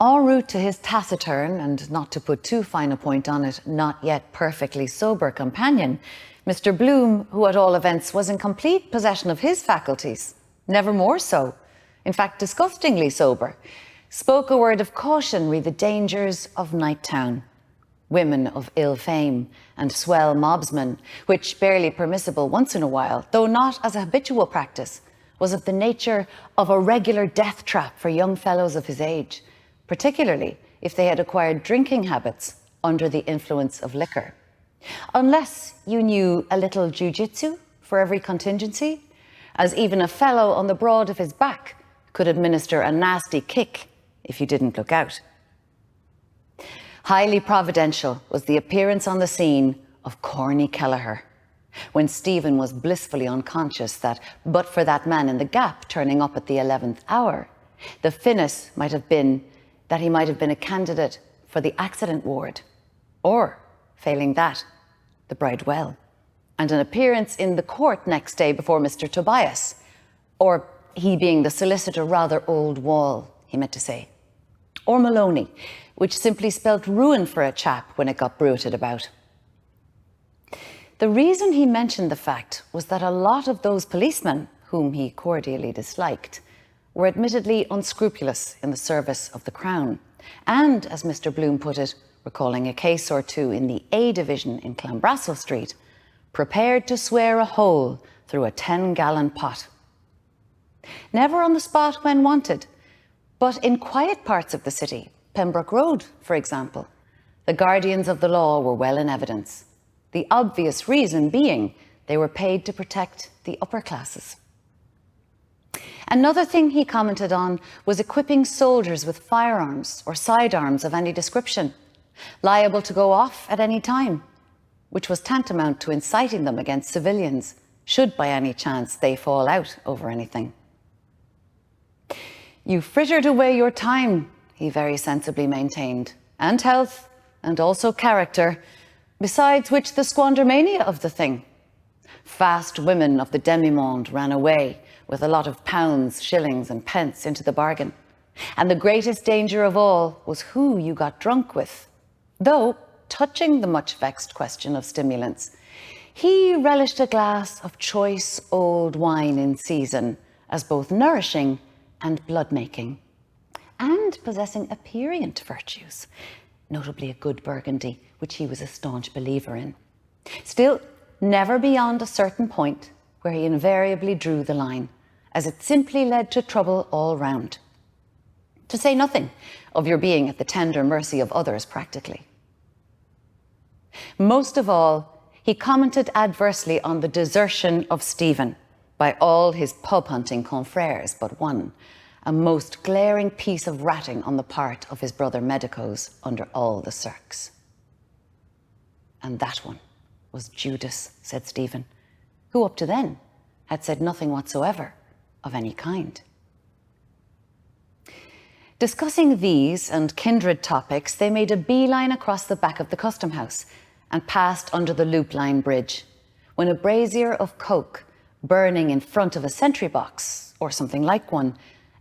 En route to his taciturn, and not to put too fine a point on it, not yet perfectly sober companion, Mr. Bloom, who at all events was in complete possession of his faculties, never more so, in fact disgustingly sober, spoke a word of caution re the dangers of Night Town. Women of ill fame and swell mobsmen, which, barely permissible once in a while, though not as a habitual practice, was of the nature of a regular death trap for young fellows of his age, particularly if they had acquired drinking habits under the influence of liquor. Unless you knew a little jiu-jitsu for every contingency, as even a fellow on the broad of his back could administer a nasty kick if you didn't look out. Highly providential was the appearance on the scene of Corny Kelleher, when Stephen was blissfully unconscious that, but for that man in the gap turning up at the 11th hour, the finis might have been that he might have been a candidate for the accident ward, or, failing that, the Bridewell, and an appearance in the court next day before Mr. Tobias, or he being the solicitor rather old wall, he meant to say, or Maloney, which simply spelt ruin for a chap when it got bruited about. The reason he mentioned the fact was that a lot of those policemen, whom he cordially disliked, were admittedly unscrupulous in the service of the Crown, and, as Mr. Bloom put it, recalling a case or two in the A Division in Clanbrassil Street, prepared to swear a hole through a 10-gallon pot. Never on the spot when wanted, but in quiet parts of the city, Pembroke Road, for example, the guardians of the law were well in evidence. The obvious reason being they were paid to protect the upper classes. Another thing he commented on was equipping soldiers with firearms or sidearms of any description, liable to go off at any time, which was tantamount to inciting them against civilians, should by any chance they fall out over anything. You frittered away your time, he very sensibly maintained, and health, and also character, besides which the squandermania of the thing. Fast women of the demi-monde ran away with a lot of pounds, shillings and pence into the bargain. And the greatest danger of all was who you got drunk with. Though, touching the much vexed question of stimulants, he relished a glass of choice old wine in season as both nourishing and blood-making, and possessing aperient virtues, notably a good Burgundy, which he was a staunch believer in. Still, never beyond a certain point where he invariably drew the line, as it simply led to trouble all round. To say nothing of your being at the tender mercy of others practically. Most of all, he commented adversely on the desertion of Stephen by all his pub-hunting confrères but one, a most glaring piece of ratting on the part of his brother medicos under all the circs. And that one was Judas, said Stephen, who up to then had said nothing whatsoever of any kind. Discussing these and kindred topics, they made a beeline across the back of the custom house and passed under the loop line bridge, when a brazier of coke burning in front of a sentry box, or something like one,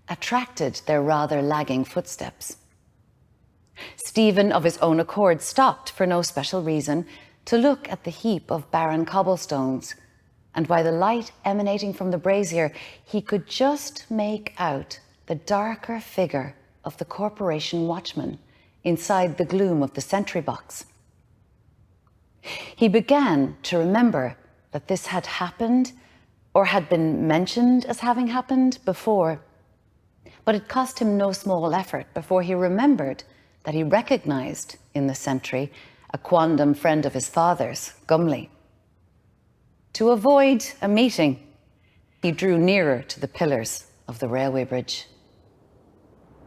attracted their rather lagging footsteps. Stephen, of his own accord, stopped for no special reason to look at the heap of barren cobblestones, and by the light emanating from the brazier, he could just make out the darker figure of the corporation watchman inside the gloom of the sentry box. He began to remember that this had happened, or had been mentioned as having happened before, but it cost him no small effort before he remembered that he recognized in the sentry a quondam friend of his father's, Gumley. To avoid a meeting, he drew nearer to the pillars of the railway bridge.